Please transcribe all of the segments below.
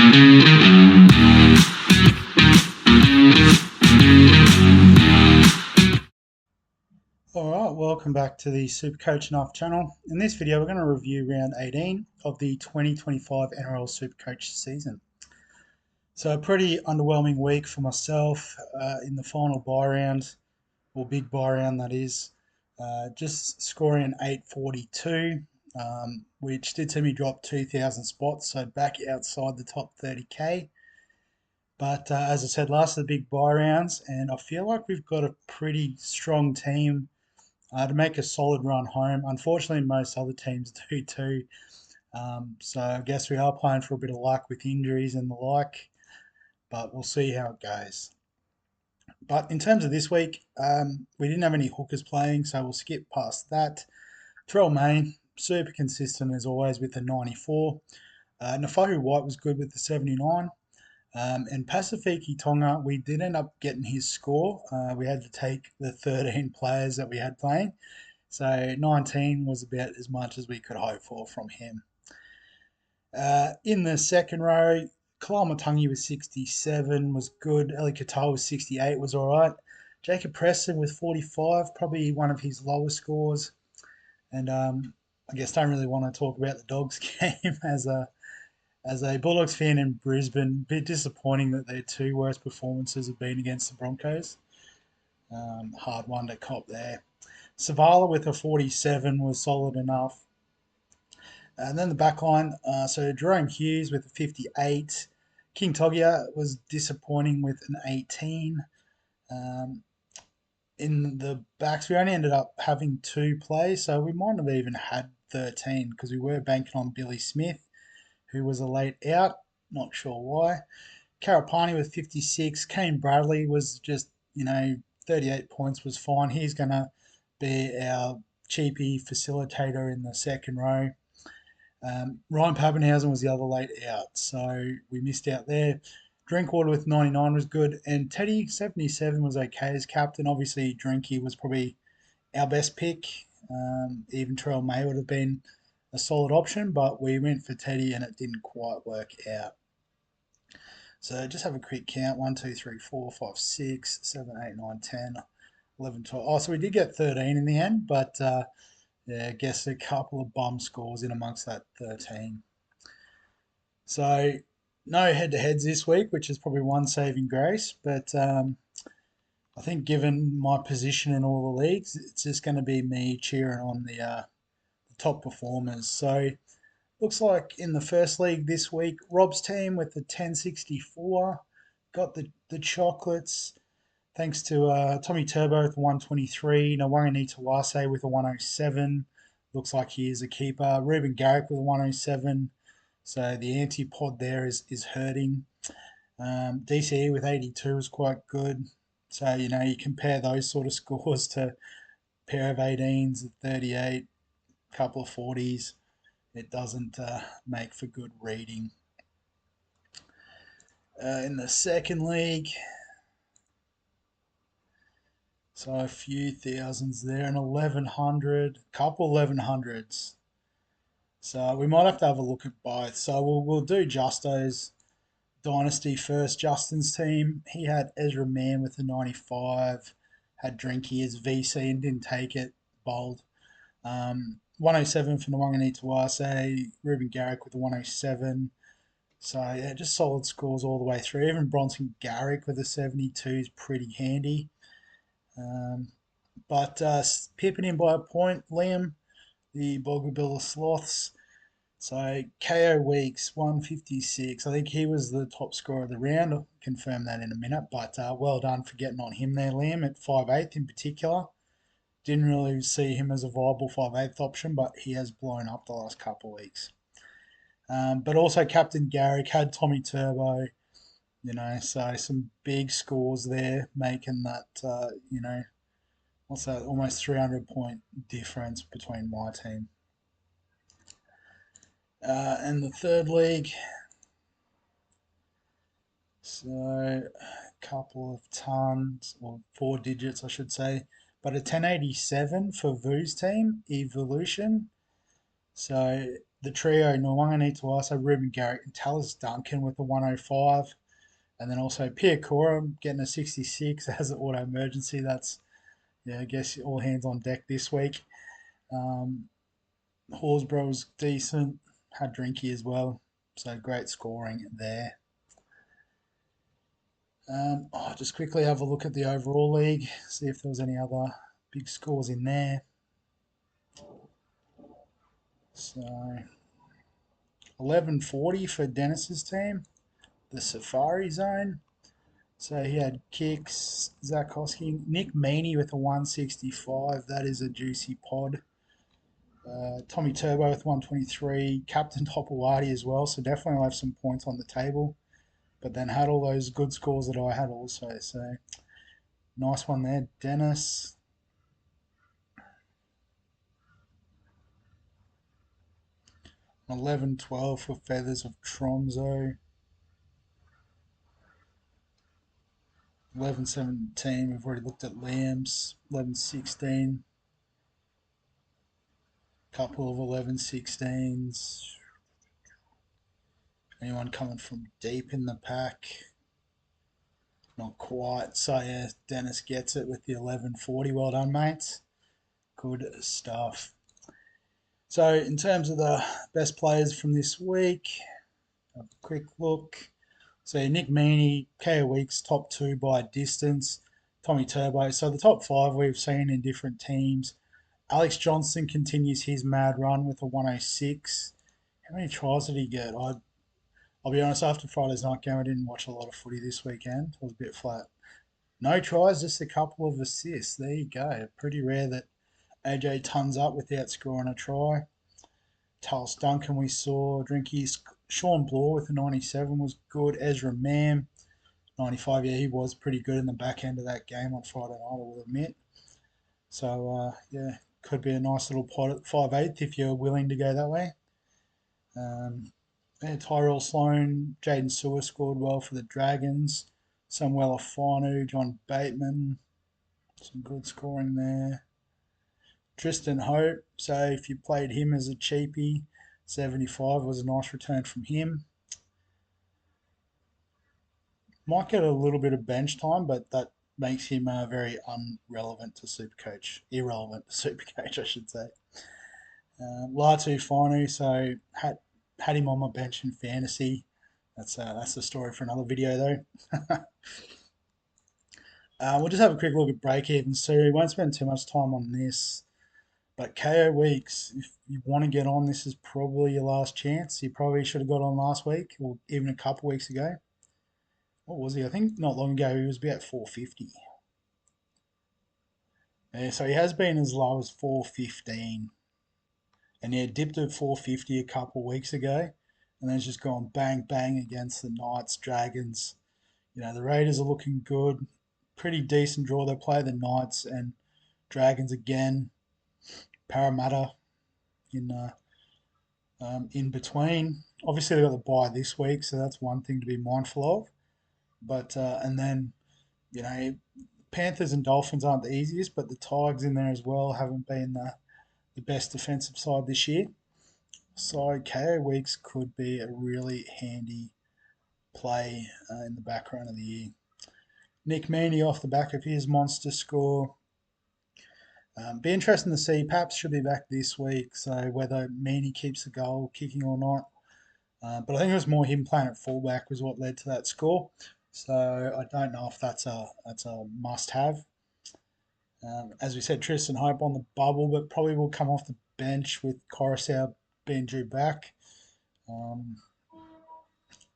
Alright, welcome back to the Supercoach Enough channel. In this video, we're going to review round 18 of the 2025 NRL Supercoach season. So, a pretty underwhelming week for myself in the final buy round, or big buy round that is. Just scoring 842, which did see me drop 2,000 spots, so back outside the top 30k. But as I said, last of the big buy rounds, and I feel like we've got a pretty strong team to make a solid run home. Unfortunately, most other teams do too. So I guess we are playing for a bit of luck with injuries and the like, but we'll see how it goes. But in terms of this week, we didn't have any hookers playing, so we'll skip past that. Terrell May, super consistent as always with the 94. Nafahu White was good with the 79. And Pasifiki Tonga, we did end up getting his score. We had to take the 13 players that we had playing. So 19 was about as much as we could hope for from him. In the second row, Kalamatangi with 67 was good. Eli Katoa with 68 was all right. Jacob Preston with 45, probably one of his lowest scores. And I guess don't really want to talk about the Dogs game as a Bulldogs fan in Brisbane. A bit disappointing that their two worst performances have been against the Broncos. Hard one to cop there. Savala with a 47 was solid enough. And then the back line, so Jerome Hughes with a 58. King Togia was disappointing with an 18. In the backs, we only ended up having 2 plays, so we might have even had 13 because we were banking on Billy Smith, who was a late out. Not sure why. Karapani with 56. Kane Bradley was just, 38 points was fine. He's going to be our cheapy facilitator in the second row. Ryan Pappenhausen was the other late out, so we missed out there. Drinkwater with 99 was good, and Teddy 77 was okay as captain. Obviously, Drinky was probably our best pick. Even Terrell May would have been a solid option, but we went for Teddy and it didn't quite work out. So just have a quick count. 1, 2, 3, 4, 5, 6, 7, 8, 9, 10, 11, 12. Oh, so we did get 13 in the end, but yeah, I guess a couple of bum scores in amongst that 13. So no head-to-heads this week, which is probably one saving grace, but I think given my position in all the leagues, it's just going to be me cheering on the top performers. So looks like in the first league this week, Rob's team with the 1064 got the chocolates. Thanks to Tommy Turbo with the 123, Nawanga Nitawase with a 107. Looks like he is a keeper. Ruben Garrick with a 107. So the anti-pod there is hurting. DCE with 82 is quite good. So, you compare those sort of scores to a pair of 18s, 38, couple of 40s. It doesn't make for good reading. In the second league, so a few thousands there, an 1100, couple 1100s. So we might have to have a look at both. So we'll do Justo's dynasty first. Justin's team, he had Ezra Mann with a 95, had Drinky as VC and didn't take it, bold. 107 for Nawanga Nitawase, Ruben Garrick with a 107. So yeah, just solid scores all the way through. Even Bronson Garrick with a 72 is pretty handy. But pipping in by a point, Liam, the Bogabilla Sloths. So KO Weeks, 156. I think he was the top scorer of the round. I'll confirm that in a minute. But well done for getting on him there, Liam, at 5'8" in particular. Didn't really see him as a viable 5'8" option, but he has blown up the last couple of weeks. But also Captain Garrick had Tommy Turbo, so some big scores there, making that, what's that, almost 300-point difference between my team. And the third league, so a couple of tons, or 4 digits, I should say, but a 1087 for Vu's team, Evolution. So the trio, Nwanga Tuasa, Ruben Garrick, and Tallis Duncan with the 105. And then also Pierre Cora getting a 66 as an auto emergency. That's, yeah, I guess all hands on deck this week. Horsburgh was decent, had Drinky as well. So great scoring there. I'll just quickly have a look at the overall league, see if there was any other big scores in there. So 1140 for Dennis's team, the Safari Zone. So he had kicks, Zach Hosking, Nick Meaney with a 165. That is a juicy pod. Tommy Turbo with 123. Captain Topawati as well. So definitely will have some points on the table. But then had all those good scores that I had also. So nice one there, Dennis. 11-12 for Feathers of Tronzo. 11-17, we've already looked at Liam's. 11-16. Couple of 11-16s. Anyone coming from deep in the pack? Not quite. So yeah, Dennis gets it with the 11-40. Well done, mates. Good stuff. So in terms of the best players from this week, a quick look. So Nick Meaney, KO Weeks, top two by distance. Tommy Turbo. So the top five we've seen in different teams. Alex Johnson continues his mad run with a 106. How many tries did he get? I'll be honest, after Friday's night game, I didn't watch a lot of footy this weekend. I was a bit flat. No tries, just a couple of assists. There you go. Pretty rare that AJ tons up without scoring a try. Tallis Duncan we saw. Drinkies. Sean Bloor with a 97 was good. Ezra Mam, 95. Yeah, he was pretty good in the back end of that game on Friday night, I will admit. So, yeah, could be a nice little pot at 5/8 if you're willing to go that way. Yeah, Tyrell Sloan, Jaden Sewer scored well for the Dragons. Samuel Afanu, John Bateman, some good scoring there. Tristan Hope, so if you played him as a cheapie, 75 was a nice return from him. Might get a little bit of bench time, but that makes him very irrelevant to Supercoach, I should say. Latu Finu, so had him on my bench in fantasy. That's the story for another video though. We'll just have a quick look at break even. So we won't spend too much time on this. But KO weeks, if you want to get on, this is probably your last chance. You probably should have got on last week or even a couple weeks ago. What was he? I think not long ago he was about 450. Yeah, so he has been as low as 415. And he had dipped at 450 a couple weeks ago. And then it's just gone bang, bang against the Knights, Dragons. You know, the Raiders are looking good. Pretty decent draw. They play the Knights and Dragons again. Parramatta in between. Obviously, they've got the bye this week, so that's one thing to be mindful of. But and then, you know, Panthers and Dolphins aren't the easiest, but the Tigers in there as well haven't been the best defensive side this year. So KO weeks could be a really handy play in the background of the year. Nick Meaney off the back of his monster score. Be interesting to see. Paps should be back this week, so whether Meaney keeps the goal kicking or not. But I think it was more him playing at fullback was what led to that score. So I don't know if that's a must-have. As we said, Tristan Hope on the bubble, but probably will come off the bench with Coruscant being due back.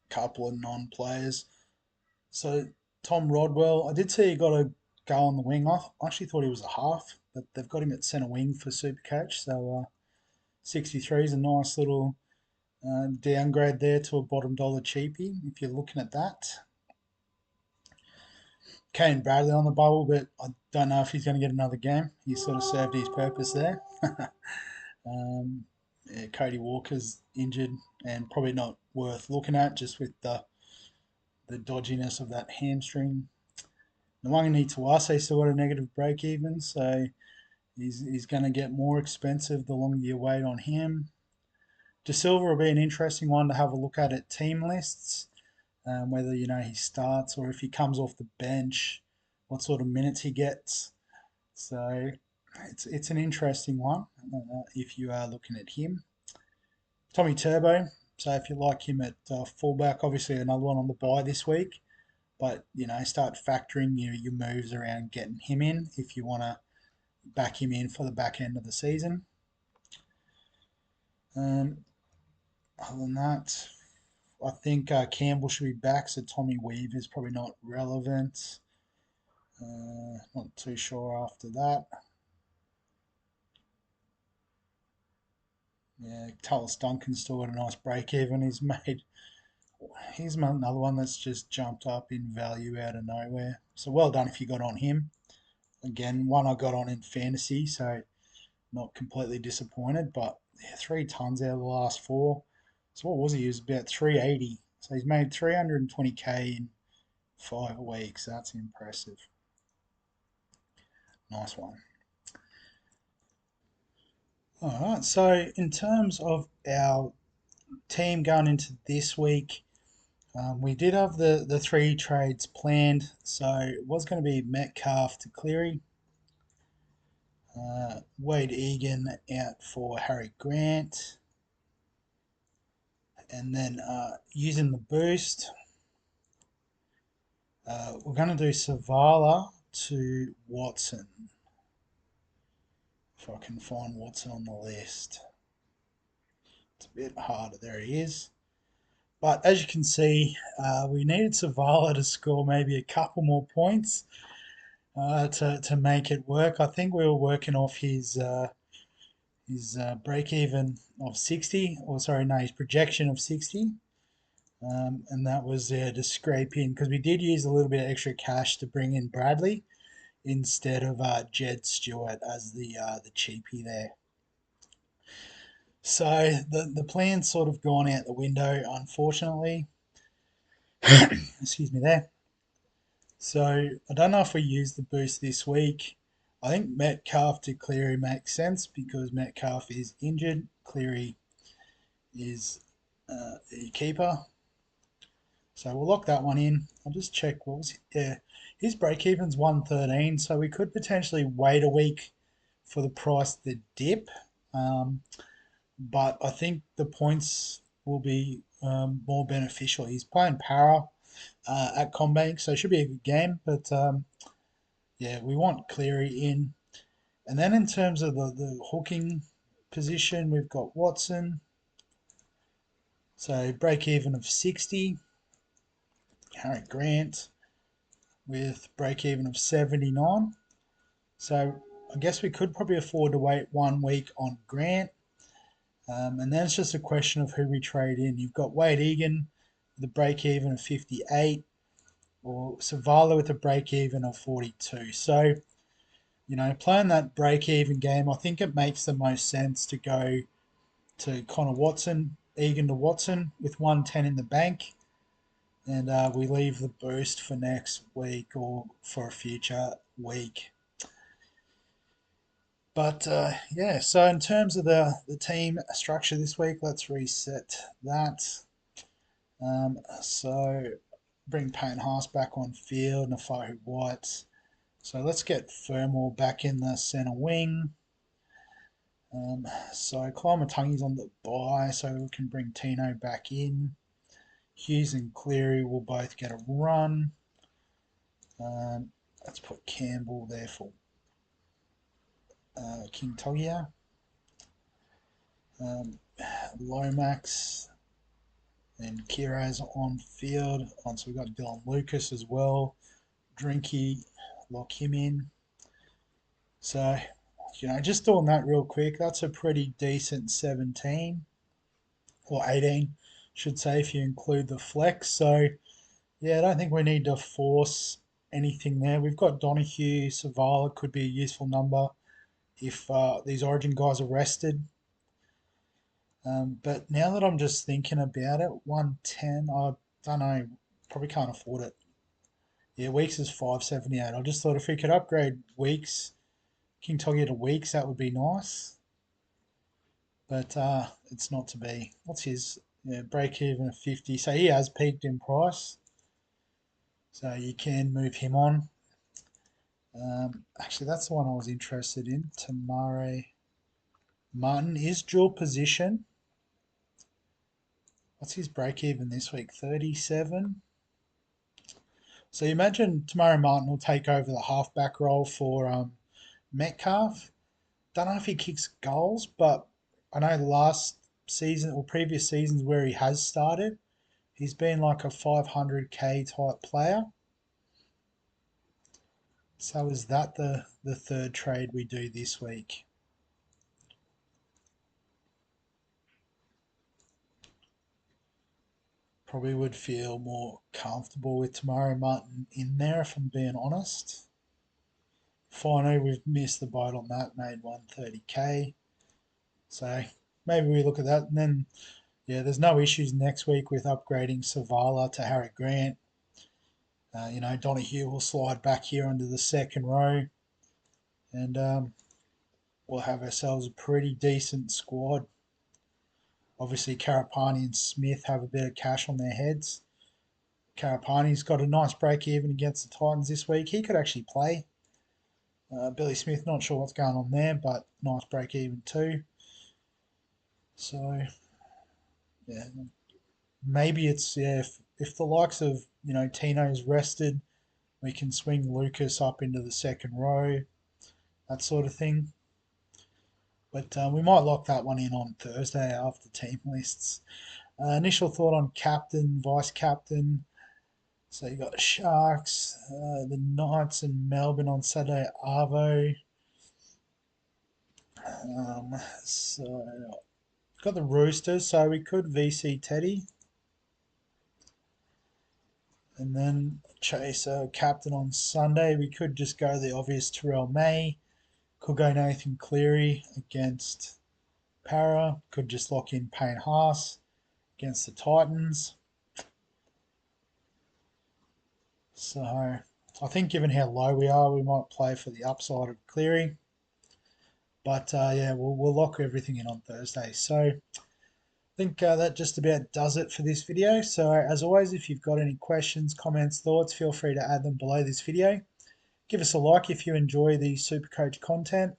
Couple of non-players. So Tom Rodwell, I did see he got a go on the wing. I actually thought he was a half, but they've got him at centre wing for Supercoach. So 63 is a nice little downgrade there to a bottom dollar cheapie if you're looking at that. Kane Bradley on the bubble, but I don't know if he's going to get another game. He sort of served his purpose there. Yeah, Cody Walker's injured and probably not worth looking at just with the dodginess of that hamstring. Nwanga Tuase still got a negative break even, so he's going to get more expensive the longer you wait on him. De Silva will be an interesting one to have a look at team lists, whether he starts or if he comes off the bench, what sort of minutes he gets. So it's an interesting one if you are looking at him. Tommy Turbo. So if you like him at fullback, obviously another one on the bye this week. But start factoring your moves around getting him in if you want to back him in for the back end of the season. Other than that, I think Campbell should be back, so Tommy Weaver is probably not relevant. Not too sure after that. Yeah, Tallis Duncan's still got a nice break even. He's another one that's just jumped up in value out of nowhere. So well done if you got on him. Again, one I got on in fantasy, so not completely disappointed, but yeah, 3 tons out of the last 4. So what was he? He was about 380. So he's made 320k in 5 weeks. That's impressive. Nice one. All right. So in terms of our team going into this week, we did have the 3 trades planned. So it was going to be Metcalf to Cleary, Wade Egan out for Harry Grant, and then using the boost, we're going to do Savala to Watson. If I can find Watson on the list. It's a bit harder. There he is. But as you can see, we needed Savala to score maybe a couple more points to make it work. I think we were working off his break even of 60, or sorry, no, his projection of 60. And that was to scrape in because we did use a little bit of extra cash to bring in Bradley instead of Jed Stewart as the cheapie there. So the plan's sort of gone out the window, unfortunately. Excuse me there. So I don't know if we use the boost this week. I think Metcalf to Cleary makes sense because Metcalf is injured. Cleary is the keeper. So we'll lock that one in. I'll just check what was his break even's 113, so we could potentially wait a week for the price to dip. But I think the points will be more beneficial. He's playing para at Combank, so it should be a good game. But yeah, we want Cleary in. And then in terms of the hooking position, we've got Watson. So break even of 60. Harry Grant with break even of 79. So I guess we could probably afford to wait 1 week on Grant. And then it's just a question of who we trade in. You've got Wade Egan with a break even of 58, or Savala with a break even of 42. So, playing that break even game, I think it makes the most sense to go to Connor Watson, Egan to Watson with 110 in the bank. And we leave the boost for next week or for a future week. But yeah, so in terms of the team structure this week, let's reset that. So bring Payne Haas back on field, Nafahu White. So let's get Fermor back in the centre wing. So Climatungi's on the bye, so we can bring Tino back in. Hughes and Cleary will both get a run. Let's put Campbell there for King Togia. Lomax and Kira's on field. So we've got Dylan Lucas as well. Drinky, lock him in. So, just doing that real quick, that's a pretty decent 17 or 18, should say, if you include the flex. So, yeah, I don't think we need to force anything there. We've got Donahue, Savala could be a useful number if these Origin guys are rested. But now that I'm just thinking about it, 110, I don't know, probably can't afford it. Yeah, Weeks is 578. I just thought if we could upgrade Weeks, King Togia to Weeks, that would be nice. but it's not to be. What's his break even of 50? So he has peaked in price, so you can move him on. Actually, that's the one I was interested in. Tamare Martin is dual position. What's his break even this week? 37. So you imagine Tamare Martin will take over the halfback role for Metcalf. Don't know if he kicks goals, but I know last season or previous seasons where he has started, he's been like a 500k type player. So is that the third trade we do this week? Probably would feel more comfortable with Tamari Martin in there if I'm being honest. Finally, we've missed the boat on that, made 130k. So maybe we look at that. And then, yeah, there's no issues next week with upgrading Savala to Harry Grant. Donahue will slide back here into the second row. And we'll have ourselves a pretty decent squad. Obviously, Karapani and Smith have a bit of cash on their heads. Karapani's got a nice break even against the Titans this week. He could actually play. Billy Smith, not sure what's going on there, but nice break even too. So, yeah, maybe it's if the likes of Tino's rested, we can swing Lucas up into the second row, that sort of thing. But we might lock that one in on Thursday after team lists. Initial thought on captain, vice captain. So you got the Sharks, the Knights, and Melbourne on Saturday. Arvo. So got the Roosters, so we could VC Teddy. And then chase a captain on Sunday. We could just go the obvious Terrell May. Could go Nathan Cleary against Para. Could just lock in Payne Haas against the Titans. So I think given how low we are, we might play for the upside of Cleary. But yeah, we'll lock everything in on Thursday. So I think that just about does it for this video. So as always, if you've got any questions, comments, thoughts, feel free to add them below this video. Give us a like if you enjoy the Supercoach content.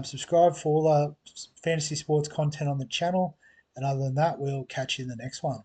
Subscribe for all the fantasy sports content on the channel. And other than that, we'll catch you in the next one.